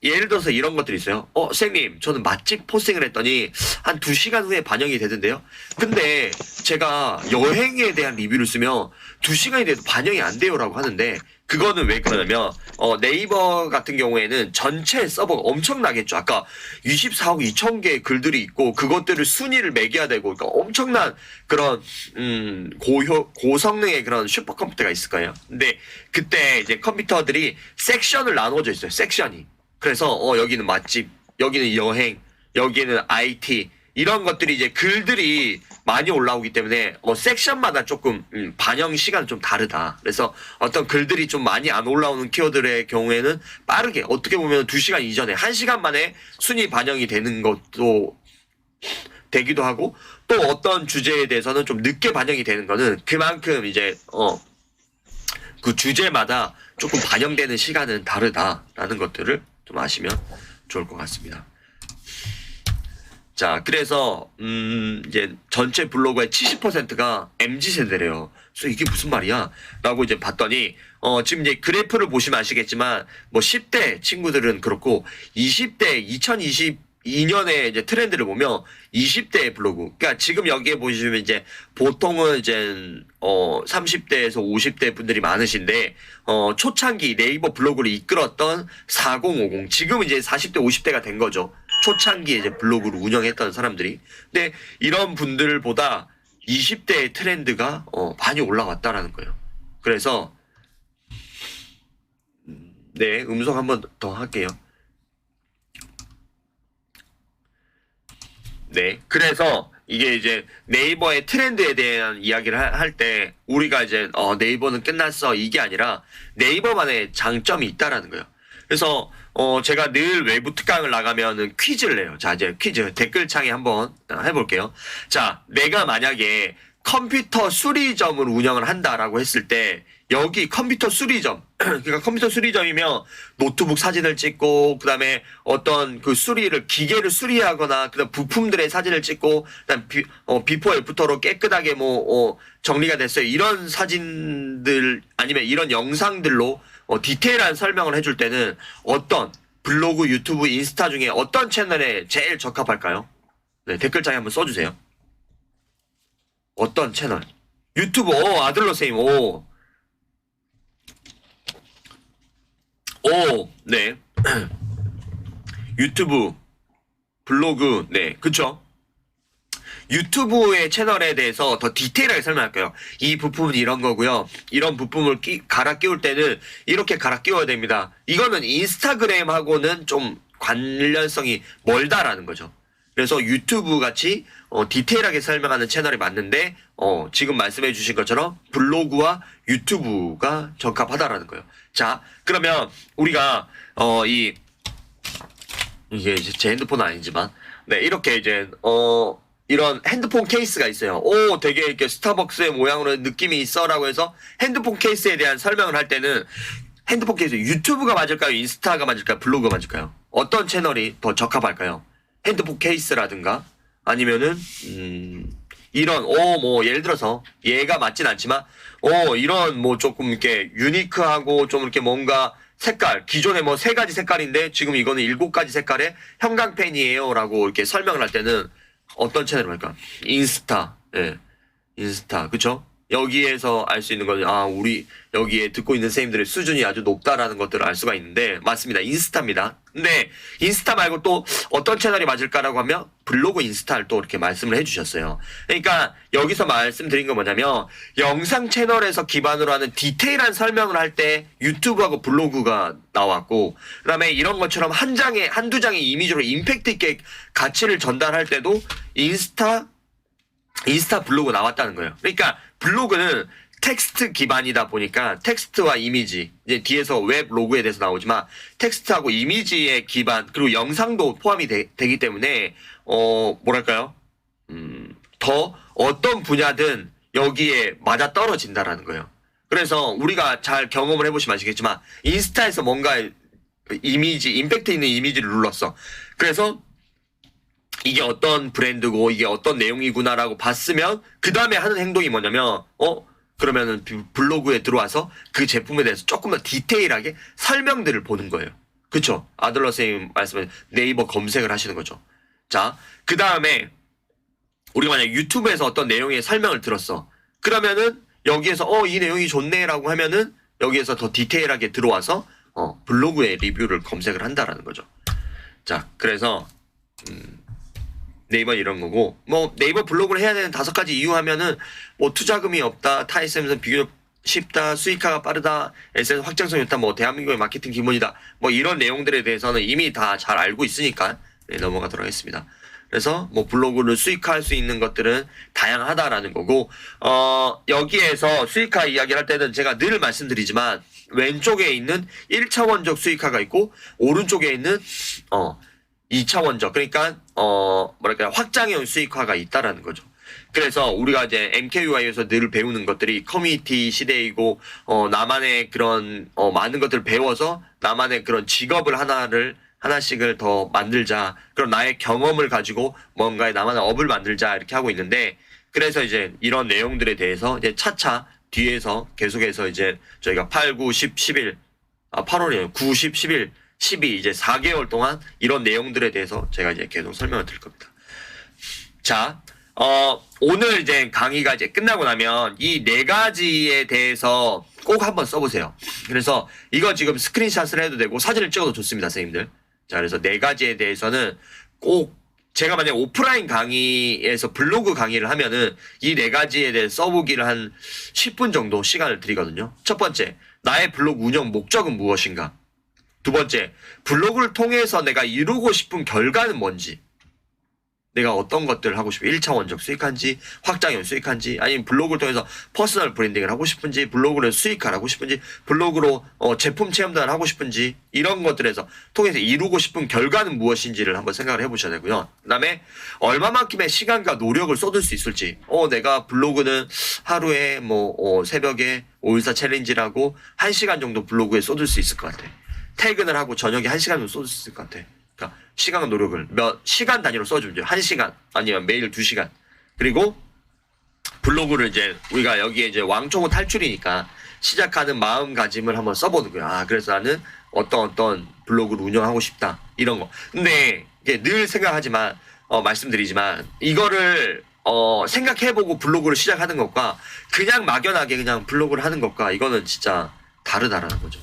예를 들어서 이런 것들이 있어요. 선생님 저는 맛집 포스팅을 했더니 한 2시간 후에 반영이 되던데요. 근데 제가 여행에 대한 리뷰를 쓰면 2시간이 돼도 반영이 안 돼요라고 하는데 그거는 왜 그러냐면 네이버 같은 경우에는 전체 서버가 엄청나겠죠. 아까 24억 2천 개의 글들이 있고 그것들을 순위를 매겨야 되고 그러니까 엄청난 그런 고성능의 그런 슈퍼컴퓨터가 있을 거예요. 근데 그때 이제 컴퓨터들이 섹션을 나눠져 있어요. 섹션이. 그래서 여기는 맛집, 여기는 여행, 여기는 IT 이런 것들이 이제 글들이 많이 올라오기 때문에 섹션마다 조금 반영 시간은 좀 다르다. 그래서 어떤 글들이 좀 많이 안 올라오는 키워드의 경우에는 빠르게 어떻게 보면 2시간 이전에 1시간 만에 순위 반영이 되는 것도 되기도 하고 또 어떤 주제에 대해서는 좀 늦게 반영이 되는 거는 그만큼 이제 그 주제마다 조금 반영되는 시간은 다르다라는 것들을 좀 아시면 좋을 것 같습니다. 자, 그래서 이제 전체 블로그의 70%가 MZ세대래요. 그래서 이게 무슨 말이야? 라고 이제 봤더니 지금 이제 그래프를 보시면 아시겠지만 뭐 10대 친구들은 그렇고 20대 2022년에 이제 트렌드를 보면 20대 블로그. 그러니까 지금 여기에 보시면 이제 보통은 이제 30대에서 50대 분들이 많으신데 초창기 네이버 블로그를 이끌었던 4050 지금 이제 40대 50대가 된 거죠. 초창기에 이제 블로그를 운영했던 사람들이. 근데 이런 분들보다 20대의 트렌드가 많이 올라왔다라는 거예요. 그래서 네, 음성 한번 더 할게요. 네, 그래서 이게 이제 네이버의 트렌드에 대한 이야기를 할 때 우리가 이제 네이버는 끝났어 이게 아니라 네이버만의 장점이 있다라는 거예요. 그래서 제가 늘 외부 특강을 나가면은 퀴즈를 내요. 자, 이제 퀴즈 댓글창에 한번 해볼게요. 자, 내가 만약에 컴퓨터 수리점을 운영을 한다라고 했을 때 여기 컴퓨터 수리점 그러니까 컴퓨터 수리점이면 노트북 사진을 찍고 그다음에 어떤 그 수리를 기계를 수리하거나 그다음 부품들의 사진을 찍고 그다음 비포 애프터로 깨끗하게 정리가 됐어요. 이런 사진들 아니면 이런 영상들로 디테일한 설명을 해줄 때는 어떤 블로그, 유튜브, 인스타 중에 어떤 채널에 제일 적합할까요? 네, 댓글창에 한번 써주세요. 어떤 채널? 유튜브, 아들러 쌤, 네. 유튜브, 블로그, 네, 그쵸? 유튜브의 채널에 대해서 더 디테일하게 설명할게요. 이 부품은 이런 거고요. 이런 부품을 갈아 끼울 때는 이렇게 갈아 끼워야 됩니다. 이거는 인스타그램하고는 좀 관련성이 멀다라는 거죠. 그래서 유튜브 같이 디테일하게 설명하는 채널이 맞는데 지금 말씀해 주신 것처럼 블로그와 유튜브가 적합하다라는 거예요. 자, 그러면 우리가 이게 이제 제 핸드폰은 아니지만 네, 이렇게 이제 이런 핸드폰 케이스가 있어요. 되게 이렇게 스타벅스의 모양으로 느낌이 있어라고 해서 핸드폰 케이스에 대한 설명을 할 때는 핸드폰 케이스 유튜브가 맞을까요? 인스타가 맞을까요? 블로그가 맞을까요? 어떤 채널이 더 적합할까요? 핸드폰 케이스라든가 아니면은 이런 예를 들어서 얘가 맞진 않지만 이런 조금 이렇게 유니크하고 좀 이렇게 뭔가 색깔 기존에 3가지 색깔인데 지금 이거는 7가지 색깔의 형광펜이에요라고 이렇게 설명을 할 때는 어떤 채널을 할까? 인스타, 예, 인스타, 그쵸? 여기에서 알 수 있는 건 우리 여기에 듣고 있는 선생님들의 수준이 아주 높다라는 것들을 알 수가 있는데 맞습니다. 인스타입니다. 근데 인스타 말고 또 어떤 채널이 맞을까라고 하면 블로그 인스타를 또 이렇게 말씀을 해주셨어요. 그러니까 여기서 말씀드린 건 뭐냐면 영상 채널에서 기반으로 하는 디테일한 설명을 할 때 유튜브하고 블로그가 나왔고 그다음에 이런 것처럼 한두 장의 이미지로 임팩트 있게 가치를 전달할 때도 인스타 블로그 나왔다는 거예요. 그러니까 블로그는 텍스트 기반이다 보니까 텍스트와 이미지 이제 뒤에서 웹 로그에 대해서 나오지만 텍스트하고 이미지의 기반 그리고 영상도 포함이 되기 때문에 뭐랄까요? 더 어떤 분야든 여기에 맞아 떨어진다라는 거예요. 그래서 우리가 잘 경험을 해보시면 아시겠지만 인스타에서 뭔가 이미지, 임팩트 있는 이미지를 눌렀어. 그래서 이게 어떤 브랜드고 이게 어떤 내용이구나라고 봤으면 그 다음에 하는 행동이 뭐냐면 그러면은 블로그에 들어와서 그 제품에 대해서 조금 더 디테일하게 설명들을 보는 거예요. 그쵸? 아들러 선생님 말씀은 네이버 검색을 하시는 거죠. 자, 그 다음에 우리가 만약 유튜브에서 어떤 내용의 설명을 들었어. 그러면은 여기에서 이 내용이 좋네라고 하면은 여기에서 더 디테일하게 들어와서 블로그의 리뷰를 검색을 한다라는 거죠. 자, 그래서 네이버 이런 거고, 뭐 네이버 블로그를 해야 되는 5가지 이유 하면은 뭐 투자금이 없다, 타이스에서 비교적 쉽다, 수익화가 빠르다, SNS 확장성이 좋다, 뭐 대한민국의 마케팅 기본이다, 뭐 이런 내용들에 대해서는 이미 다 잘 알고 있으니까 넘어가도록 하겠습니다. 그래서 뭐 블로그를 수익화할 수 있는 것들은 다양하다라는 거고, 여기에서 수익화 이야기를 할 때는 제가 늘 말씀드리지만 왼쪽에 있는 1차원적 수익화가 있고 오른쪽에 있는 2차원적, 그러니까 뭐랄까요, 확장형 수익화가 있다라는 거죠. 그래서 우리가 이제 MKUI에서 늘 배우는 것들이 커뮤니티 시대이고 나만의 그런 많은 것들을 배워서 나만의 그런 직업을 하나씩을 더 만들자, 그럼 나의 경험을 가지고 뭔가의 나만의 업을 만들자, 이렇게 하고 있는데, 그래서 이제 이런 내용들에 대해서 이제 차차 뒤에서 계속해서 이제 저희가 8, 9, 10, 11 8월이에요. 9, 10, 11 12 이제 4개월 동안 이런 내용들에 대해서 제가 이제 계속 설명을 드릴 겁니다. 자, 오늘 이제 강의가 이제 끝나고 나면 이 4가지에 대해서 꼭 한번 써보세요. 그래서 이거 지금 스크린샷을 해도 되고 사진을 찍어도 좋습니다, 선생님들. 자, 그래서 4가지에 대해서는 꼭 제가 만약 오프라인 강의에서 블로그 강의를 하면은 이 4가지에 대해 써보기를 한 10분 정도 시간을 드리거든요. 첫 번째, 나의 블로그 운영 목적은 무엇인가? 두 번째, 블로그를 통해서 내가 이루고 싶은 결과는 뭔지, 내가 어떤 것들을 하고 싶어, 1차원적 수익한지 확장형 수익한지, 아니면 블로그를 통해서 퍼스널 브랜딩을 하고 싶은지, 블로그를 수익화를 하고 싶은지, 블로그로 제품 체험단을 하고 싶은지, 이런 것들에서 통해서 이루고 싶은 결과는 무엇인지를 한번 생각을 해보셔야 되고요. 그 다음에 얼마만큼의 시간과 노력을 쏟을 수 있을지, 내가 블로그는 하루에 새벽에 514 챌린지라고 1시간 정도 블로그에 쏟을 수 있을 것 같아. 퇴근을 하고 저녁에 1시간 정도 쏟을 수 있을 것 같아. 그러니까 시간과 노력을 몇 시간 단위로 써주면 돼요. 1시간 아니면 매일 2시간. 그리고 블로그를 이제 우리가 여기에 이제 왕초보 탈출이니까 시작하는 마음가짐을 한번 써보는 거야. 그래서 나는 어떤 블로그를 운영하고 싶다, 이런 거. 근데 이게 늘 생각하지만 말씀드리지만 이거를 생각해보고 블로그를 시작하는 것과 그냥 막연하게 그냥 블로그를 하는 것과 이거는 진짜 다르다라는 거죠.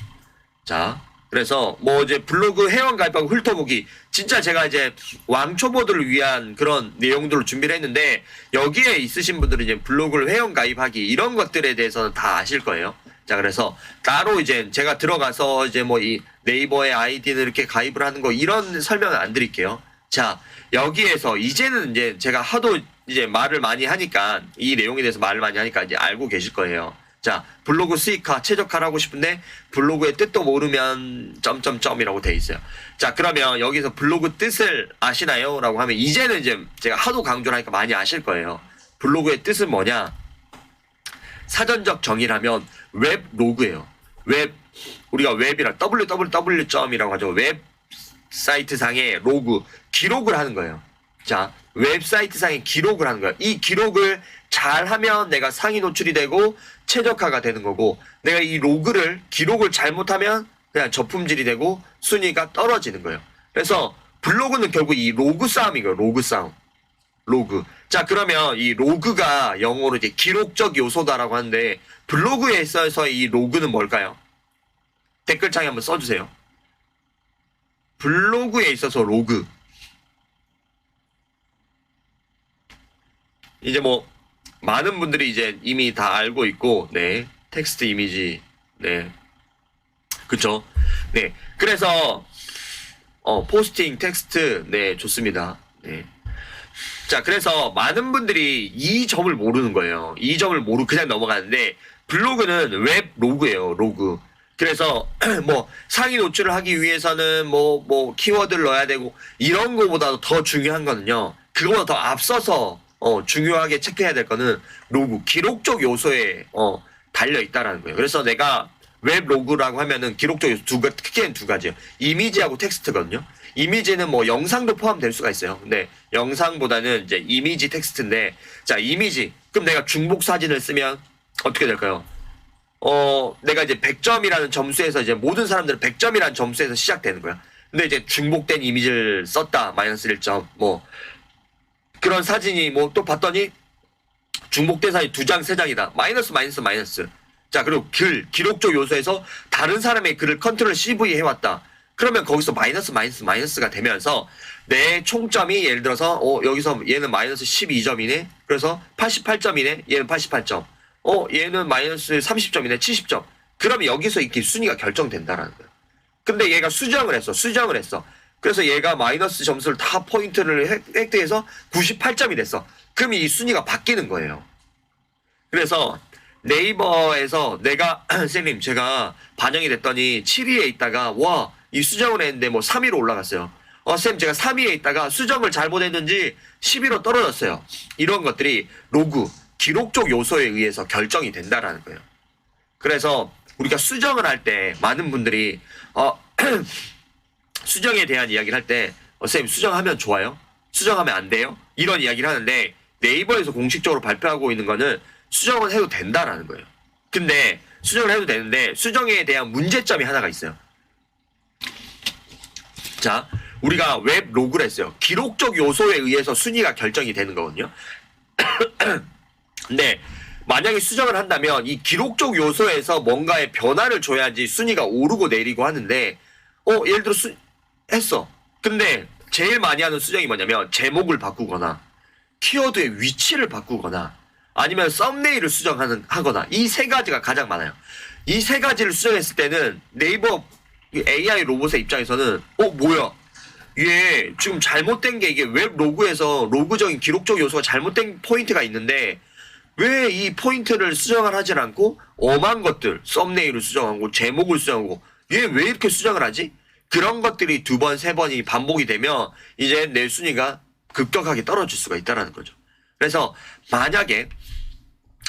자, 그래서 뭐 이제 블로그 회원 가입하고 훑어보기, 진짜 제가 이제 왕초보들을 위한 그런 내용들을 준비를 했는데, 여기에 있으신 분들은 이제 블로그를 회원 가입하기 이런 것들에 대해서는 다 아실 거예요. 자, 그래서 따로 이제 제가 들어가서 이제 뭐 이 네이버의 아이디는 이렇게 가입을 하는 거 이런 설명은 안 드릴게요. 자, 여기에서 이제는 이제 제가 하도 이제 말을 많이 하니까, 이 내용에 대해서 말을 많이 하니까 이제 알고 계실 거예요. 자, 블로그 수익화, 최적화를 하고 싶은데 블로그의 뜻도 모르면 점점점이라고 돼 있어요. 자, 그러면 여기서 블로그 뜻을 아시나요? 라고 하면 이제는 이제 제가 하도 강조를 하니까 많이 아실 거예요. 블로그의 뜻은 뭐냐? 사전적 정의를 하면 웹 로그예요. 우리가 웹이라 www.이라고 하죠. 웹사이트 상의 로그, 기록을 하는 거예요. 자, 웹사이트 상의 기록을 하는 거예요. 이 기록을 잘하면 내가 상위 노출이 되고 최적화가 되는 거고, 내가 이 기록을 잘못하면 그냥 저품질이 되고 순위가 떨어지는 거예요. 그래서 블로그는 결국 이 로그 싸움이에요. 로그 싸움. 로그. 자, 그러면 이 로그가 영어로 이제 기록적 요소다라고 하는데, 블로그에 있어서 이 로그는 뭘까요? 댓글창에 한번 써주세요. 블로그에 있어서 로그. 이제 뭐 많은 분들이 이제 이미 다 알고 있고, 네, 텍스트 이미지, 네, 그쵸, 네, 그래서 포스팅 텍스트, 네, 좋습니다. 네. 자, 그래서 많은 분들이 이 점을 모르는 거예요. 이 점을 모르고 그냥 넘어가는데, 블로그는 웹 로그예요. 로그. 그래서 뭐 상위 노출을 하기 위해서는 뭐 키워드를 넣어야 되고 이런 거보다 더 중요한 거는요, 그거보다 더 앞서서 중요하게 체크해야 될 거는 로그, 기록적 요소에 달려 있다라는 거예요. 그래서 내가 웹 로그라고 하면은 기록적 요소 크게는 두 가지예요. 이미지하고 텍스트거든요. 이미지는 뭐 영상도 포함될 수가 있어요. 근데 영상보다는 이제 이미지 텍스트인데, 자, 이미지. 그럼 내가 중복 사진을 쓰면 어떻게 될까요? 내가 이제 100점이라는 점수에서 이제 모든 사람들은 100점이라는 점수에서 시작되는 거야. 근데 이제 중복된 이미지를 썼다. 마이너스 1점. 뭐, 그런 사진이 뭐 또 봤더니 중복된 사진이 2장, 3장이다. 마이너스, 마이너스, 마이너스. 자, 그리고 기록적 요소에서 다른 사람의 글을 컨트롤 CV 해왔다. 그러면 거기서 마이너스, 마이너스, 마이너스가 되면서 내 총점이 예를 들어서, 여기서 얘는 마이너스 12점이네? 그래서 88점이네? 얘는 88점. 얘는 마이너스 30점이네? 70점. 그러면 여기서 이렇게 순위가 결정된다라는 거야. 근데 얘가 수정을 했어. 그래서 얘가 마이너스 점수를 다 포인트를 획득해서 98점이 됐어. 그럼 이 순위가 바뀌는 거예요. 그래서 네이버에서 내가 쌤님 제가 반영이 됐더니 7위에 있다가 와, 이 수정을 했는데 뭐 3위로 올라갔어요. 쌤 제가 3위에 있다가 수정을 잘못했는지 10위로 떨어졌어요. 이런 것들이 로그, 기록적 요소에 의해서 결정이 된다라는 거예요. 그래서 우리가 수정을 할 때 많은 분들이 수정에 대한 이야기를 할 때 쌤 수정하면 좋아요? 수정하면 안 돼요? 이런 이야기를 하는데 네이버에서 공식적으로 발표하고 있는 거는 수정을 해도 된다라는 거예요. 근데 수정을 해도 되는데 수정에 대한 문제점이 하나가 있어요. 자, 우리가 웹 로그를 했어요. 기록적 요소에 의해서 순위가 결정이 되는 거거든요. 근데 만약에 수정을 한다면 이 기록적 요소에서 뭔가의 변화를 줘야지 순위가 오르고 내리고 하는데 예를 들어 했어. 근데 제일 많이 하는 수정이 뭐냐면 제목을 바꾸거나 키워드의 위치를 바꾸거나 아니면 썸네일을 하거나 이 세 가지가 가장 많아요. 이 세 가지를 수정했을 때는 네이버 AI 로봇의 입장에서는 뭐야? 얘 지금 잘못된 게 이게 웹 로그에서 로그적인 기록적 요소가 잘못된 포인트가 있는데 왜 이 포인트를 수정을 하질 않고 엄한 것들 썸네일을 수정하고 제목을 수정하고 얘 왜 이렇게 수정을 하지? 그런 것들이 2번, 3번이 반복이 되면 이제 내 순위가 급격하게 떨어질 수가 있다는 거죠. 그래서 만약에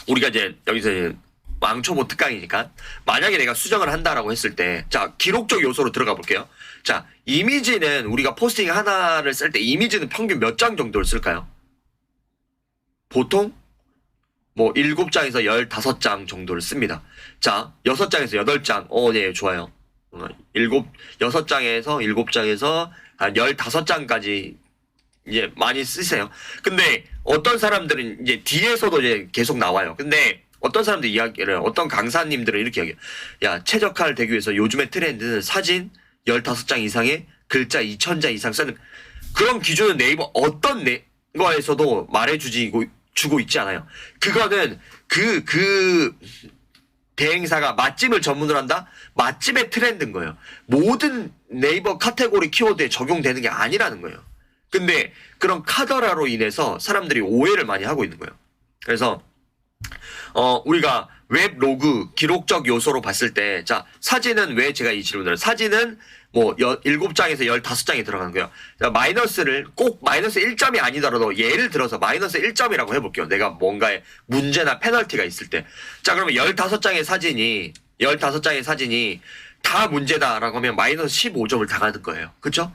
우리가 이제 여기서 이제 왕초보 특강이니까 만약에 내가 수정을 한다라고 했을 때 자, 기록적 요소로 들어가 볼게요. 자, 이미지는 우리가 포스팅 하나를 쓸 때 이미지는 평균 몇 장 정도를 쓸까요? 보통 뭐 7장에서 15장 정도를 씁니다. 자, 6장에서 8장. 네, 좋아요. 6장에서 7장에서 한 15장까지 이제 많이 쓰세요. 근데 어떤 사람들은 이제 뒤에서도 이제 계속 나와요. 근데 어떤 사람들 어떤 강사님들은 이렇게 이야기해요. 야, 최적화를 되기 위해서 요즘의 트렌드는 사진 15장 이상의 글자 2,000자 이상 쓰는 그런 기준은 네이버 어떤 거에서도 주고 있지 않아요. 그거는 그 대행사가 맛집을 전문으로 한다? 맛집의 트렌드인 거예요. 모든 네이버 카테고리 키워드에 적용되는 게 아니라는 거예요. 근데 그런 카더라로 인해서 사람들이 오해를 많이 하고 있는 거예요. 그래서 우리가 웹 로그 기록적 요소로 봤을 때 자, 사진은 왜 제가 이 질문을 사진은 뭐 7장에서 15장이 들어가는 거예요. 자, 마이너스를 꼭 마이너스 1점이 아니더라도 예를 들어서 마이너스 1점이라고 해볼게요. 내가 뭔가에 문제나 페널티가 있을 때. 자, 그러면 15장의 사진이 다 문제다라고 하면 마이너스 15점을 당하는 거예요. 그쵸?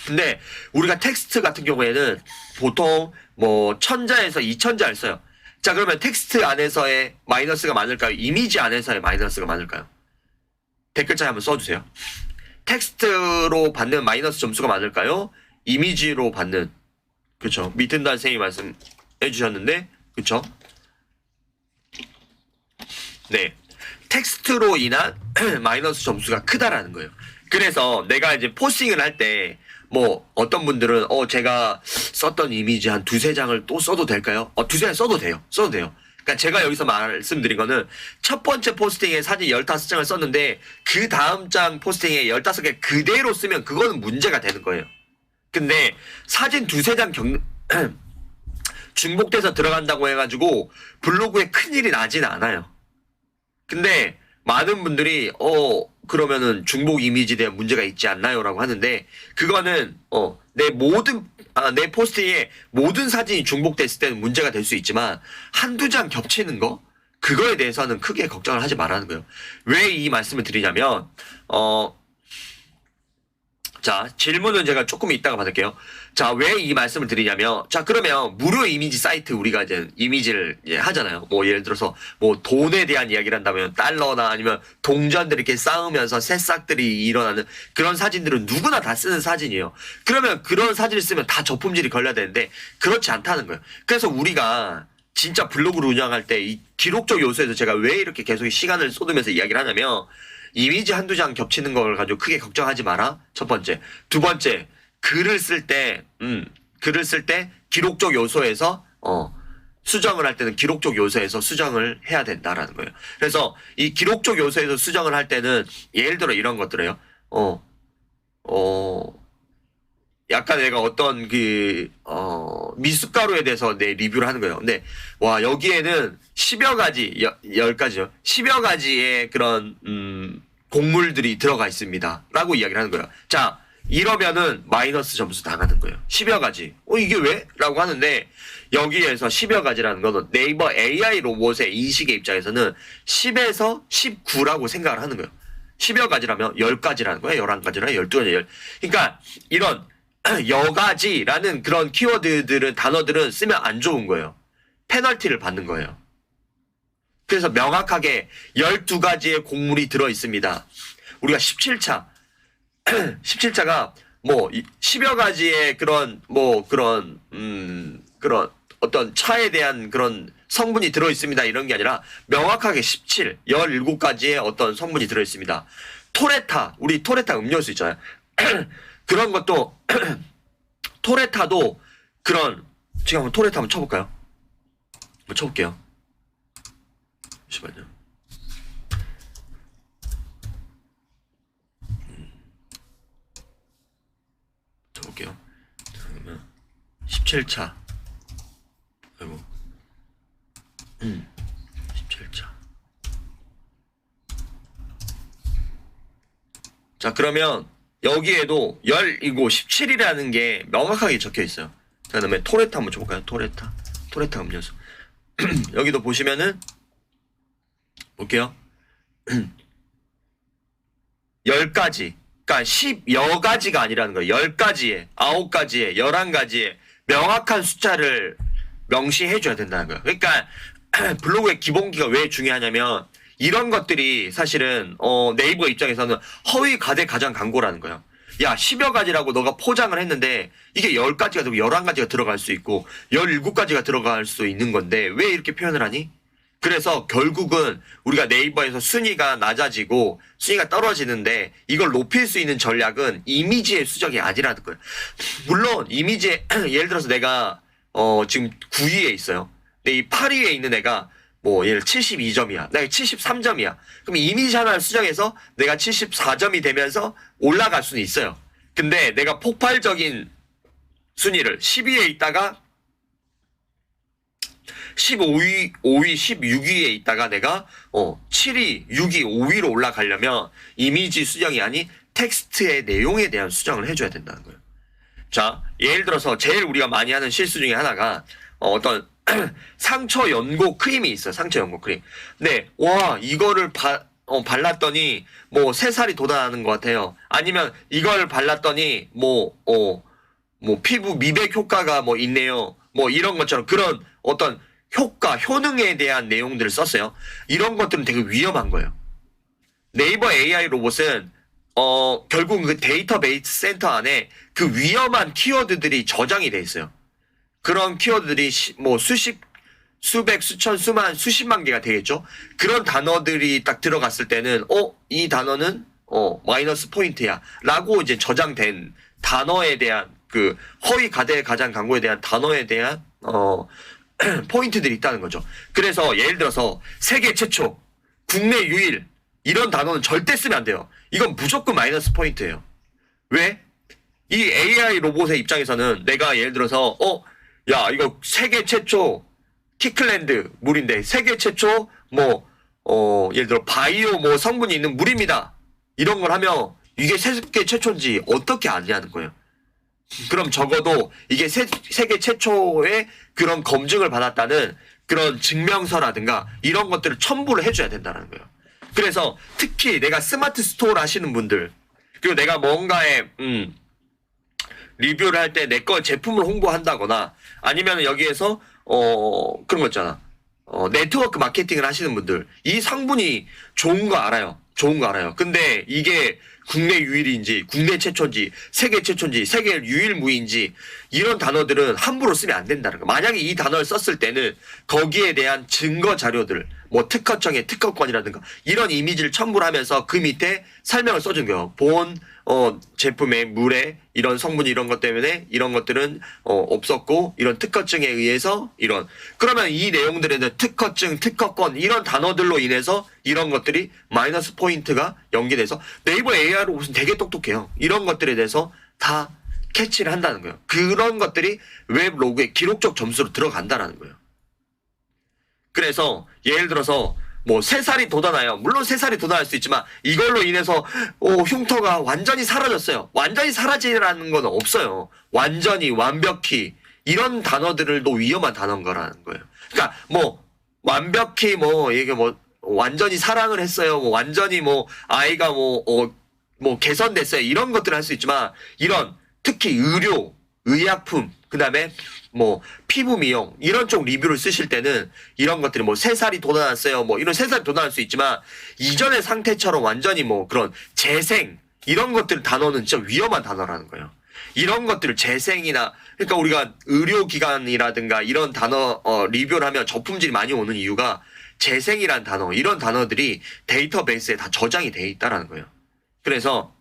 근데 우리가 텍스트 같은 경우에는 보통 뭐 1000자에서 2000자를 써요. 자, 그러면 텍스트 안에서의 마이너스가 많을까요? 이미지 안에서의 마이너스가 많을까요? 댓글창에 한번 써주세요. 텍스트로 받는 마이너스 점수가 많을까요? 이미지로 받는, 그쵸? 미튼단 선생님이 말씀해 주셨는데, 그쵸? 네. 텍스트로 인한 마이너스 점수가 크다라는 거예요. 그래서 내가 이제 포스팅을 할 때, 뭐, 어떤 분들은, 제가 썼던 이미지 한 2-3장을 또 써도 될까요? 2-3장 써도 돼요. 그러니까 제가 여기서 말씀드린 거는 첫 번째 포스팅에 사진 15장을 썼는데 그 다음 장 포스팅에 15개 그대로 쓰면 그거는 문제가 되는 거예요. 근데 사진 2-3장 중복돼서 들어간다고 해가지고 블로그에 큰일이 나진 않아요. 근데 많은 분들이 그러면은 중복 이미지에 대한 문제가 있지 않나요? 라고 하는데 그거는 내 포스팅에 모든 사진이 중복됐을 때는 문제가 될 수 있지만 한두 장 겹치는 거 그거에 대해서는 크게 걱정을 하지 말라는 거예요. 왜 이 말씀을 드리냐면 자, 질문은 제가 조금 이따가 받을게요. 자, 왜 이 말씀을 드리냐면, 자, 그러면 무료 이미지 사이트 우리가 이제 이미지를 이제 하잖아요. 뭐 예를 들어서 뭐 돈에 대한 이야기를 한다면 달러나 아니면 동전들이 이렇게 쌓으면서 새싹들이 일어나는 그런 사진들은 누구나 다 쓰는 사진이에요. 그러면 그런 사진을 쓰면 다 저품질이 걸려야 되는데 그렇지 않다는 거예요. 그래서 우리가 진짜 블로그를 운영할 때 이 기록적 요소에서 제가 왜 이렇게 계속 시간을 쏟으면서 이야기를 하냐면 이미지 한두 장 겹치는 걸 가지고 크게 걱정하지 마라. 첫 번째. 두 번째, 글을 쓸 때 기록적 요소에서, 수정을 할 때는 기록적 요소에서 수정을 해야 된다라는 거예요. 그래서 이 기록적 요소에서 수정을 할 때는 예를 들어 이런 것들이에요. 약간 내가 어떤 미숫가루에 대해서 내 리뷰를 하는 거예요. 근데, 와, 여기에는 10여 가지, 10가지죠. 10여 가지의 그런, 곡물들이 들어가 있습니다. 라고 이야기를 하는 거예요. 자, 이러면은 마이너스 점수 당하는 거예요. 10여 가지. 이게 왜? 라고 하는데, 여기에서 10여 가지라는 거는 네이버 AI 로봇의 인식의 입장에서는 10에서 19라고 생각을 하는 거예요. 10여 가지라면 10가지라는 거예요. 11가지나 12가지. 그러니까, 이런, 여가지라는 그런 키워드들은 단어들은 쓰면 안 좋은 거예요. 페널티를 받는 거예요. 그래서 명확하게 12가지의 곡물이 들어 있습니다. 우리가 17차 17차가 뭐 10여 가지의 그런 그런 어떤 차에 대한 그런 성분이 들어 있습니다. 이런 게 아니라 명확하게 17가지의 어떤 성분이 들어 있습니다. 토레타, 우리 토레타 음료수 있잖아요. 그런 것도 토레타도 그런 지금 한번 토레타 한번 쳐볼까요? 한번 쳐볼게요. 잠시만요. 쳐볼게요. 그러면 17차. 아이고. 17차. 자, 그러면 여기에도 17이라는 게 명확하게 적혀 있어요. 자, 그다음에 토레타 한번 줘볼까요? 토레타 음료수. 여기도 보시면은 볼게요. 10가지. 그러니까 10여 가지가 아니라는 거예요. 10가지에, 9가지에, 11가지에 명확한 숫자를 명시해 줘야 된다는 거예요. 그러니까 블로그의 기본기가 왜 중요하냐면 이런 것들이 사실은 네이버 입장에서는 허위 가대 가장 광고라는 거예요. 야, 10여 가지라고 너가 포장을 했는데 이게 10가지가 들고 11가지가 들어갈 수 있고 17가지가 들어갈 수 있는 건데 왜 이렇게 표현을 하니? 그래서 결국은 우리가 네이버에서 순위가 낮아지고 순위가 떨어지는데 이걸 높일 수 있는 전략은 이미지의 수정이 아니라는 거예요. 물론 이미지에 예를 들어서 내가 지금 9위에 있어요. 근데 이 8위에 있는 애가 뭐 예를 72점이야. 내가 73점이야. 그럼 이미지 하나를 수정해서 내가 74점이 되면서 올라갈 수는 있어요. 근데 내가 폭발적인 순위를 10위에 있다가 15위, 5위, 16위에 있다가 내가 7위, 6위, 5위로 올라가려면 이미지 수정이 아닌 텍스트의 내용에 대한 수정을 해줘야 된다는 거예요. 자, 예를 들어서 제일 우리가 많이 하는 실수 중에 하나가 어떤 상처 연고 크림이 있어요. 상처 연고 크림. 네, 와, 이거를 발랐더니 뭐 3살이 돋아나는 것 같아요. 아니면 이걸 발랐더니 뭐 피부 미백 효과가 뭐 있네요. 뭐 이런 것처럼 그런 어떤 효과, 효능에 대한 내용들을 썼어요. 이런 것들은 되게 위험한 거예요. 네이버 AI 로봇은 결국 그 데이터베이스 센터 안에 그 위험한 키워드들이 저장이 돼 있어요. 그런 키워드들이 뭐 수백, 수천, 수만, 수십만 개가 되겠죠. 그런 단어들이 딱 들어갔을 때는 이 단어는 마이너스 포인트야 라고 이제 저장된 단어에 대한 그 허위 가대 가장 광고에 대한 단어에 대한 포인트들이 있다는 거죠. 그래서 예를 들어서 세계 최초, 국내 유일 이런 단어는 절대 쓰면 안 돼요. 이건 무조건 마이너스 포인트예요. 왜? 이 AI 로봇의 입장에서는 내가 예를 들어서 야, 이거 세계 최초 키클랜드 물인데 세계 최초 예를 들어 바이오 뭐 성분이 있는 물입니다. 이런 걸 하면 이게 세계 최초인지 어떻게 아냐는 거예요. 그럼 적어도 이게 세계 최초의 그런 검증을 받았다는 그런 증명서라든가 이런 것들을 첨부를 해줘야 된다는 거예요. 그래서 특히 내가 스마트 스토어를 하시는 분들, 그리고 내가 뭔가에 리뷰를 할 때 내 거 제품을 홍보한다거나 아니면 여기에서 그런 거 있잖아. 네트워크 마케팅을 하시는 분들, 이 성분이 좋은 거 알아요. 좋은 거 알아요. 근데 이게 국내 유일인지, 국내 최초인지, 세계 최초인지, 세계 유일무이인지 이런 단어들은 함부로 쓰면 안 된다는 거. 만약에 이 단어를 썼을 때는 거기에 대한 증거 자료들, 뭐 특허청의 특허권이라든가 이런 이미지를 첨부를 하면서 그 밑에 설명을 써준 거예요. 본 제품의 물에 이런 성분이 이런 것 때문에 이런 것들은 없었고 이런 특허증에 의해서 이런, 그러면 이 내용들에는 특허증, 특허권 이런 단어들로 인해서 이런 것들이 마이너스 포인트가 연계돼서 네이버 AI로 무슨 되게 똑똑해요. 이런 것들에 대해서 다 캐치를 한다는 거예요. 그런 것들이 웹 로그에 기록적 점수로 들어간다는 거예요. 그래서 예를 들어서 뭐 3살이 돋아나요. 물론 3살이 돋아날 수 있지만 이걸로 인해서 흉터가 완전히 사라졌어요. 완전히 사라지라는 건 없어요. 완전히, 완벽히 이런 단어들도 위험한 단어인 거라는 거예요. 그러니까 뭐 완벽히 뭐 이게 뭐 완전히 사랑을 했어요. 뭐 완전히 뭐 아이가 뭐 개선됐어요. 이런 것들을 할 수 있지만 이런 특히 의료, 의약품, 그 다음에 뭐 피부 미용 이런 쪽 리뷰를 쓰실 때는 이런 것들이 뭐 3살이 돋아났어요. 뭐 이런 3살이 돋아날 수 있지만 이전의 상태처럼 완전히 뭐 그런 재생 이런 것들 단어는 진짜 위험한 단어라는 거예요. 이런 것들을 재생이나, 그러니까 우리가 의료기관이라든가 이런 단어 리뷰를 하면 저품질이 많이 오는 이유가 재생이란 단어, 이런 단어들이 데이터베이스에 다 저장이 돼 있다라는 거예요. 그래서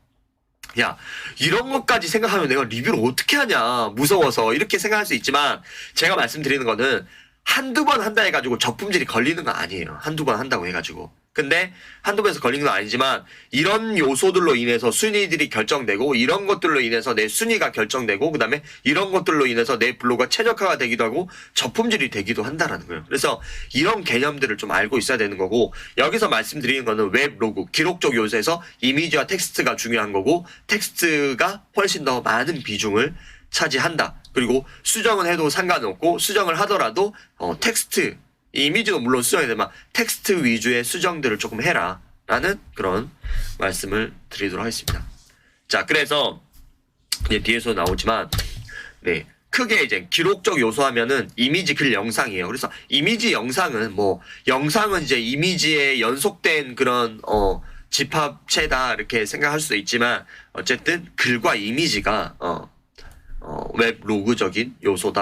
야, 이런 것까지 생각하면 내가 리뷰를 어떻게 하냐, 무서워서 이렇게 생각할 수 있지만 제가 말씀드리는 거는 한두 번 한다 해가지고 저품질이 걸리는 건 아니에요. 한두 번 한다고 해가지고. 근데 한두 번에서 걸리는 건 아니지만 이런 요소들로 인해서 순위들이 결정되고 이런 것들로 인해서 내 순위가 결정되고 그 다음에 이런 것들로 인해서 내 블로그가 최적화가 되기도 하고 저품질이 되기도 한다라는 거예요. 그래서 이런 개념들을 좀 알고 있어야 되는 거고, 여기서 말씀드리는 거는 웹 로그, 기록적 요소에서 이미지와 텍스트가 중요한 거고 텍스트가 훨씬 더 많은 비중을 차지한다. 그리고 수정은 해도 상관없고 수정을 하더라도 텍스트, 이미지도 물론 수정이 되지만 텍스트 위주의 수정들을 조금 해라 라는 그런 말씀을 드리도록 하겠습니다. 자, 그래서 이제 뒤에서 나오지만 네, 크게 이제 기록적 요소 하면은 이미지, 글, 영상이에요. 그래서 이미지, 영상은 뭐 영상은 이제 이미지에 연속된 그런 집합체다 이렇게 생각할 수도 있지만 어쨌든 글과 이미지가 웹 로그적인 요소다